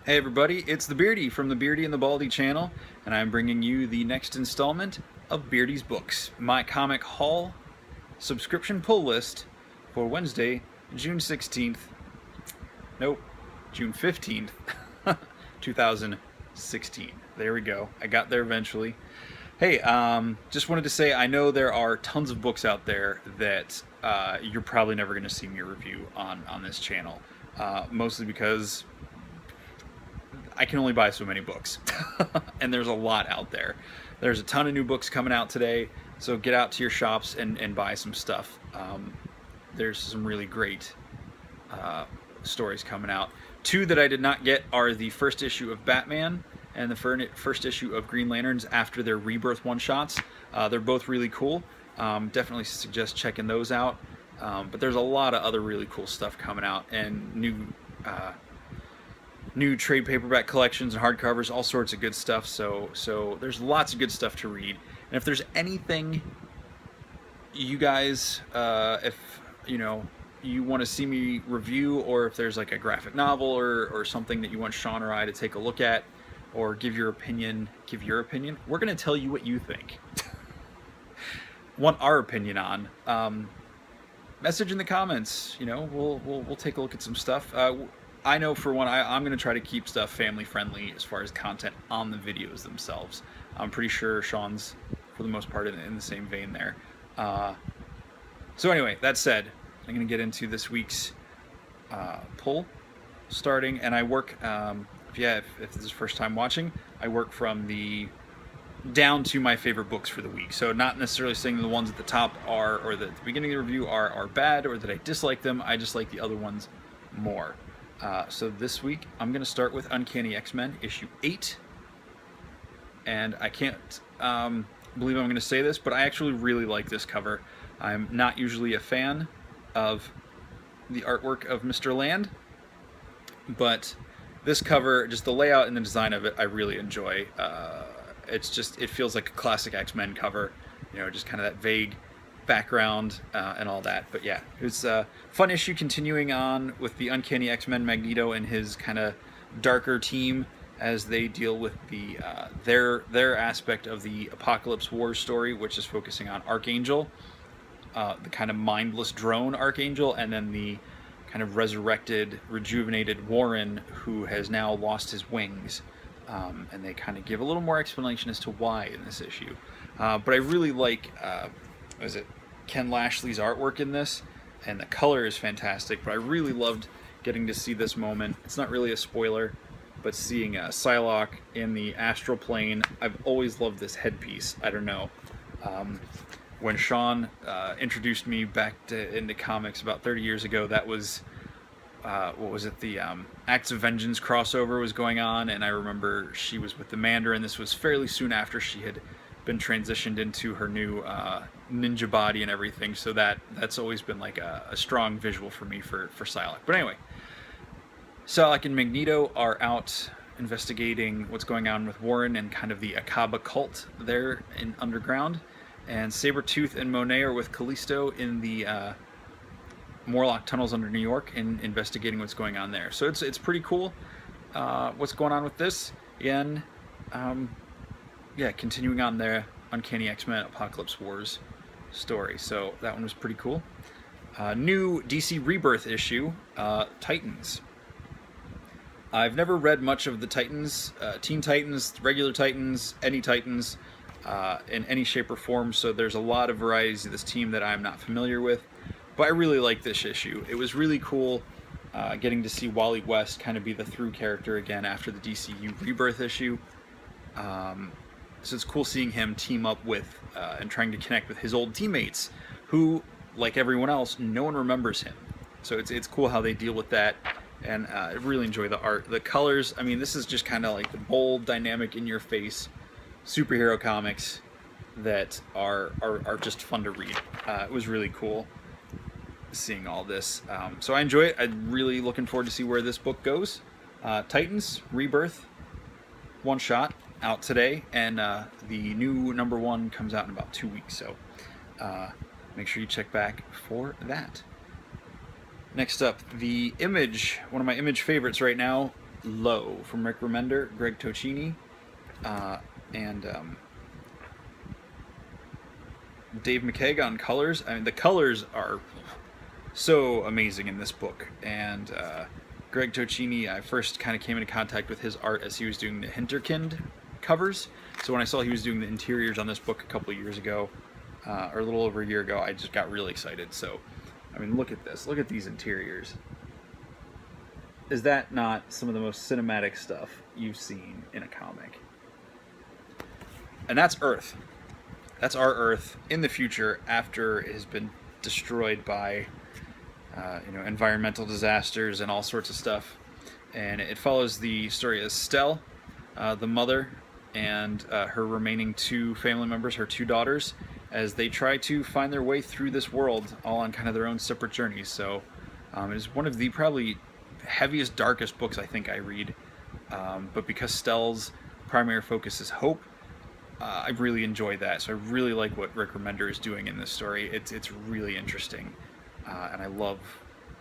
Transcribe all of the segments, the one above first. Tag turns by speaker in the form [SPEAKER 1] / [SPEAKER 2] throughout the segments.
[SPEAKER 1] Hey everybody, it's the Beardy from the Beardy and the Baldy channel, and I'm bringing you the next installment of Beardy's Books, my comic haul subscription pull list for Wednesday, June 16th, nope, June 15th, 2016. There we go, I got there eventually. Hey, just wanted to say I know there are tons of books out there that you're probably never going to see me review on this channel, mostly because I can only buy so many books, and there's a lot out there. There's a ton of new books coming out today, so get out to your shops and buy some stuff. There's some really great stories coming out. Two that I did not get are the first issue of Batman and the first issue of Green Lanterns after their Rebirth one-shots. They're both really cool. Definitely suggest checking those out. But there's a lot of other really cool stuff coming out, and new trade paperback collections and hardcovers, all sorts of good stuff. So there's lots of good stuff to read. And if there's anything you guys, if you want to see me review, or if there's like a graphic novel or something that you want Sean or I to take a look at, or give your opinion, we're going to tell you what you think. Want our opinion on? Message in the comments. We'll take a look at some stuff. I know for one, I'm going to try to keep stuff family friendly as far as content on the videos themselves. I'm pretty sure Sean's, for the most part, in the same vein there. So anyway, that said, I'm going to get into this week's pull starting, and I work, if this is the first time watching, I work from the down to my favorite books for the week. So not necessarily saying the ones at the top are, or that at the beginning of the review are bad, or that I dislike them. I just like the other ones more. So this week, I'm going to start with Uncanny XMen, issue 8. And I can't believe I'm going to say this, but I actually really like this cover. I'm not usually a fan of the artwork of Mr. Land, but this cover, just the layout and the design of it, I really enjoy. It feels like a classic X-Men cover, just kind of that vague background and all that. But yeah, it was a fun issue continuing on with the Uncanny X-Men, Magneto and his kind of darker team as they deal with the their aspect of the Apocalypse Wars story, which is focusing on Archangel, the kind of mindless drone Archangel, and then the kind of resurrected, rejuvenated Warren, who has now lost his wings. And they kind of give a little more explanation as to why in this issue. But I really like Ken Lashley's artwork in this, and the color is fantastic. But I really loved getting to see this moment. It's not really a spoiler, but seeing Psylocke in the astral plane. I've always loved this headpiece. I don't know. When Sean introduced me back into comics about 30 years ago, that was the Acts of Vengeance crossover was going on, and I remember she was with the Mandarin. This was fairly soon after she had been transitioned into her new ninja body and everything, so that's always been like a strong visual for me for Psylocke. But anyway, Psylocke and Magneto are out investigating what's going on with Warren and kind of the Akaba cult there in underground, and Sabretooth and Monet are with Callisto in the Morlock tunnels under New York and investigating what's going on there. So it's pretty cool what's going on with this. Again, continuing on the Uncanny X-Men Apocalypse Wars story. So that one was pretty cool. New DC Rebirth issue, Titans. I've never read much of the Titans, Teen Titans, regular Titans, any Titans, in any shape or form, so there's a lot of varieties of this team that I'm not familiar with. But I really like this issue. It was really cool getting to see Wally West kind of be the through character again after the DCU Rebirth issue. So it's cool seeing him team up with and trying to connect with his old teammates who, like everyone else, no one remembers him. So it's cool how they deal with that, and I really enjoy the art. The colors, I mean, this is just kind of like the bold, dynamic, in-your-face superhero comics that are just fun to read. It was really cool seeing all this. So I enjoy it. I'm really looking forward to see where this book goes. Titans Rebirth one shot out today, and the new #1 comes out in about 2 weeks, so make sure you check back for that. Next up, the Image, one of my Image favorites right now, Low from Rick Remender, Greg Tocchini, and Dave McKaig on colors. I mean, the colors are so amazing in this book. And Greg Tocchini, I first kind of came into contact with his art as he was doing the Hinterkind covers. So when I saw he was doing the interiors on this book a couple of years ago, or a little over a year ago, I just got really excited. So, I mean, look at this. Look at these interiors. Is that not some of the most cinematic stuff you've seen in a comic? And that's Earth. That's our Earth in the future after it has been destroyed by environmental disasters and all sorts of stuff. And it follows the story of Stell, the mother, and her remaining 2 family members, her 2 daughters, as they try to find their way through this world, all on kind of their own separate journeys. So it is one of the probably heaviest, darkest books I think I read. But because Stell's primary focus is hope, I really enjoyed that. So I really like what Rick Remender is doing in this story. It's really interesting, and I love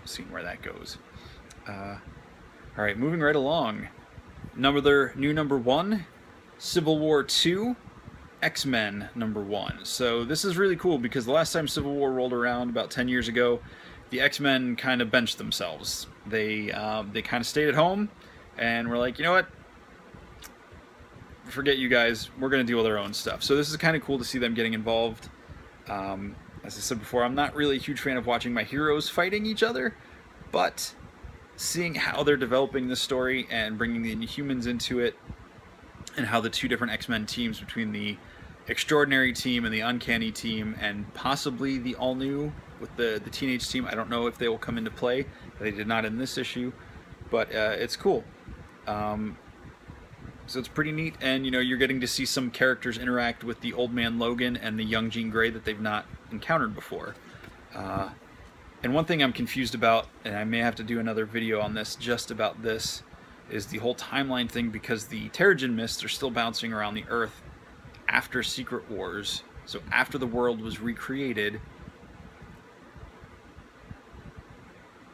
[SPEAKER 1] seeing where that goes. All right, moving right along. New number 1, Civil War 2, XMen number 1. So this is really cool because the last time Civil War rolled around about 10 years ago, the X-Men kind of benched themselves. They kind of stayed at home and were like, you know what? Forget you guys. We're going to deal with our own stuff. So this is kind of cool to see them getting involved. As I said before, I'm not really a huge fan of watching my heroes fighting each other, but seeing how they're developing this story and bringing the Inhumans into it, and how the 2 different X-Men teams between the Extraordinary team and the Uncanny team, and possibly the all-new with the Teenage team. I don't know if they will come into play. They did not in this issue, but it's cool. So it's pretty neat, and you're getting to see some characters interact with the Old Man Logan and the young Jean Grey that they've not encountered before. And one thing I'm confused about, and I may have to do another video on this, just about this, is the whole timeline thing, because the Terrigen Mists are still bouncing around the Earth after Secret Wars, so after the world was recreated.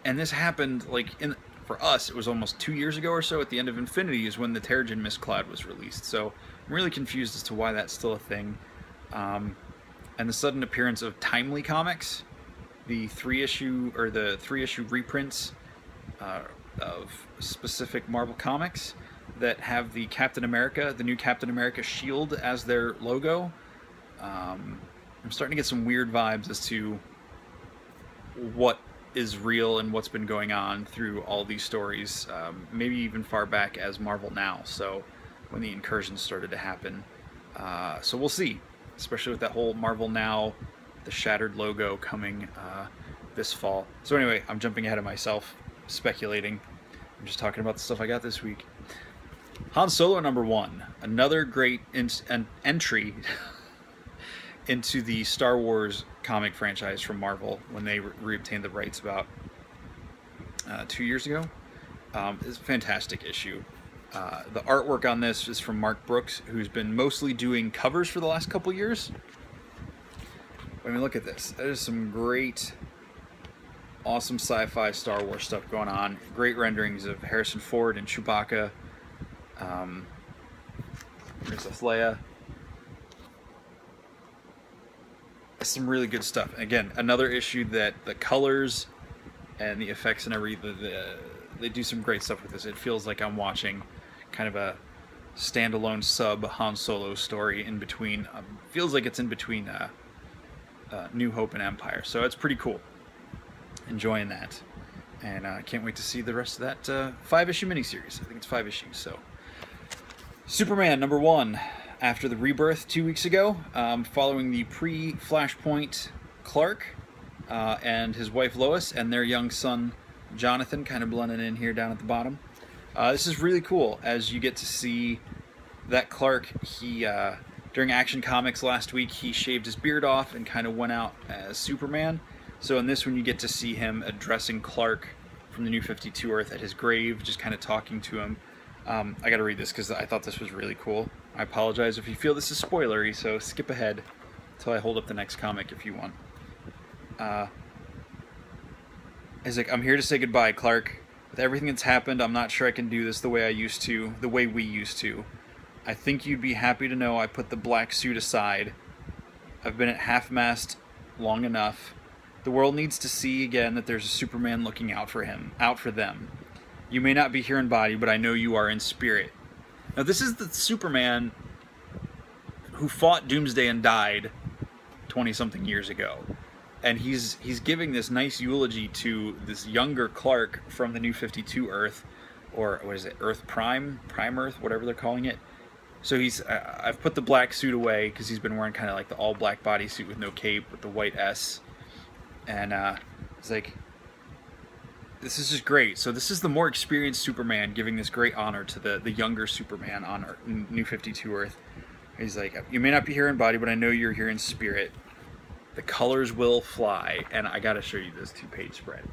[SPEAKER 1] And this happened, for us, it was almost 2 years ago or so, at the end of Infinity, is when the Terrigen Mist Cloud was released. So I'm really confused as to why that's still a thing. And the sudden appearance of Timely Comics, the 3-issue reprints of specific Marvel comics that have the new Captain America shield as their logo. I'm starting to get some weird vibes as to what is real and what's been going on through all these stories, maybe even far back as Marvel Now, so when the incursions started to happen. So we'll see, especially with that whole Marvel Now, the shattered logo coming this fall. So anyway, I'm jumping ahead of myself, speculating. I'm just talking about the stuff I got this week. Han Solo number 1, another great entry into the Star Wars comic franchise from Marvel when they reobtained the rights about 2 years ago. It's a fantastic issue. The artwork on this is from Mark Brooks, who's been mostly doing covers for the last couple years. I mean, look at this. There's some great, awesome sci-fi Star Wars stuff going on. Great renderings of Harrison Ford and Chewbacca. Princess Leia. Some really good stuff. Again, another issue that the colors and the effects and everything, they do some great stuff with this. It feels like I'm watching kind of a standalone sub Han Solo story in between. Feels like it's in between New Hope and Empire. So it's pretty cool. Enjoying that. And I can't wait to see the rest of that 5-issue miniseries. I think it's 5 issues. So Superman number 1. After the Rebirth 2 weeks ago, following the pre-Flashpoint Clark and his wife Lois and their young son Jonathan, kind of blending in here down at the bottom. This is really cool, as you get to see that Clark, during Action Comics last week, he shaved his beard off and kind of went out as Superman. So in this one, you get to see him addressing Clark from the New 52 Earth at his grave, just kind of talking to him. I gotta read this because I thought this was really cool. I apologize if you feel this is spoilery, so skip ahead until I hold up the next comic if you want. He's like, I'm here to say goodbye, Clark. With everything that's happened, I'm not sure I can do this the way I used to, the way we used to. I think you'd be happy to know I put the black suit aside. I've been at half-mast long enough. The world needs to see again that there's a Superman looking out for him, out for them. You may not be here in body, but I know you are in spirit. Now, this is the Superman who fought Doomsday and died 20-something years ago. And he's giving this nice eulogy to this younger Clark from the New 52 Earth, or what is it, Earth Prime Earth, whatever they're calling it. So I've put the black suit away because he's been wearing kind of like the all-black bodysuit with no cape, with the white S. And it's like, this is just great. So this is the more experienced Superman giving this great honor to the younger Superman on New 52 Earth. He's like, you may not be here in body, but I know you're here in spirit. The colors will fly. And I got to show you this 2-page spread.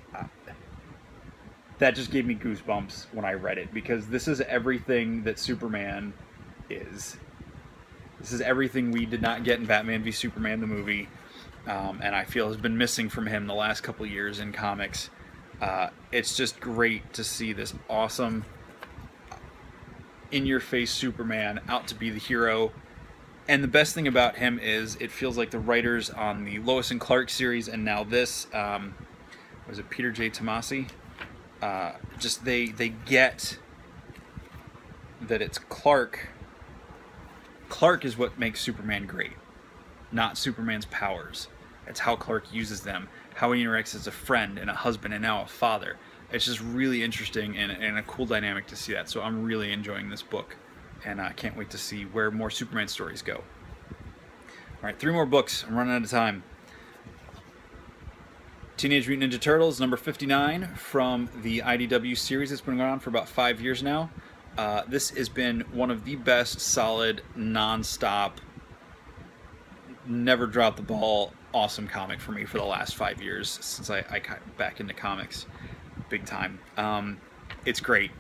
[SPEAKER 1] That just gave me goosebumps when I read it, because this is everything that Superman is. This is everything we did not get in Batman v Superman the movie, and I feel has been missing from him the last couple years in comics. It's just great to see this awesome, in-your-face Superman out to be the hero. And the best thing about him is it feels like the writers on the Lois and Clark series, and now this, was it Peter J. Tomasi? Just they get that it's Clark. Clark is what makes Superman great, not Superman's powers. It's how Clark uses them, how he interacts as a friend and a husband and now a father. It's just really interesting and a cool dynamic to see that. So I'm really enjoying this book, and I can't wait to see where more Superman stories go. All right, 3 more books. I'm running out of time. Teenage Mutant Ninja Turtles, number 59, from the IDW series that's been going on for about 5 years now. This has been one of the best, solid, non-stop, never drop the ball, awesome comic for me for the last 5 years since I got back into comics big time. It's great.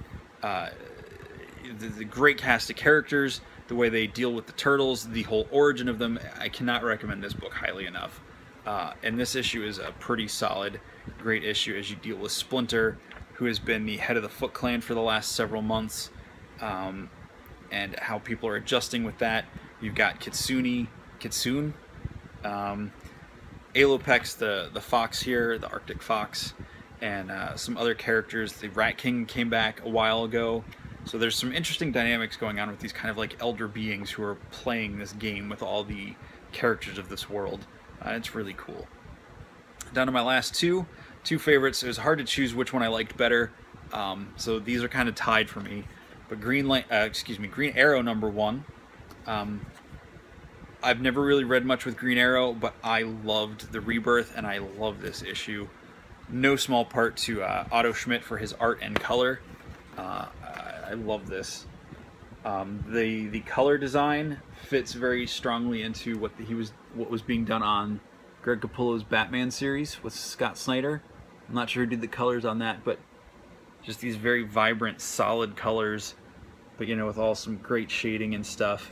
[SPEAKER 1] The great cast of characters, the way they deal with the Turtles, the whole origin of them. I cannot recommend this book highly enough. And this issue is a pretty solid, great issue as you deal with Splinter, who has been the head of the Foot Clan for the last several months, and how people are adjusting with that. You've got Kitsune, Alopex, the fox here, the Arctic fox, and some other characters. The Rat King came back a while ago. So there's some interesting dynamics going on with these kind of like elder beings who are playing this game with all the characters of this world. It's really cool. Down to my last two favorites. It was hard to choose which one I liked better, so these are kind of tied for me. But Green Arrow number 1. I've never really read much with Green Arrow, but I loved the Rebirth, and I love this issue. No small part to Otto Schmidt for his art and color. I love this. The color design fits very strongly into what was being done on Greg Capullo's Batman series with Scott Snyder. I'm not sure who did the colors on that, but just these very vibrant, solid colors, but with all some great shading and stuff.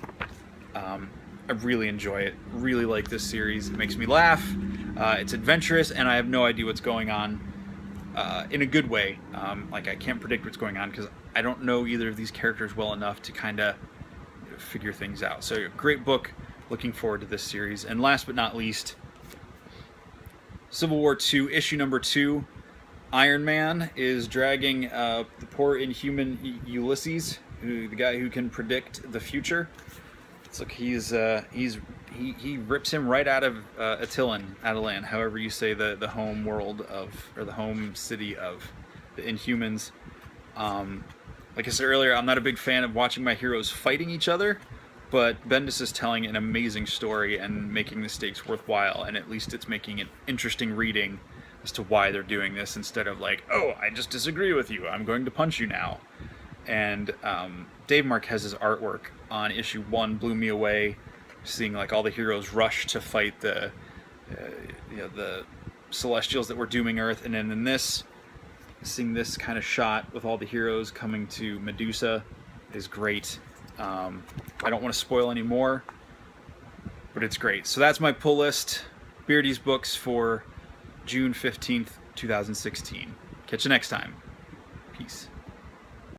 [SPEAKER 1] I really enjoy it. Really like this series. It makes me laugh. It's adventurous, and I have no idea what's going on in a good way. Like, I can't predict what's going on because I don't know either of these characters well enough to kind of figure things out. So, great book. Looking forward to this series. And last but not least, Civil War 2, issue number 2. Iron Man is dragging the poor inhuman Ulysses, the guy who can predict the future. It's like he rips him right out of Attilan, however you say the home world of, or the home city of the Inhumans. Like I said earlier, I'm not a big fan of watching my heroes fighting each other, but Bendis is telling an amazing story and making the stakes worthwhile, and at least it's making it interesting reading as to why they're doing this, instead of like, oh, I just disagree with you, I'm going to punch you now. And Dave Marquez's artwork on issue 1 blew me away, seeing like all the heroes rush to fight the Celestials that were dooming Earth, and then in this, seeing this kind of shot with all the heroes coming to Medusa is great. I don't want to spoil any more, but it's great. So that's my pull list. Beardy's books for June 15th, 2016. Catch you next time. Peace.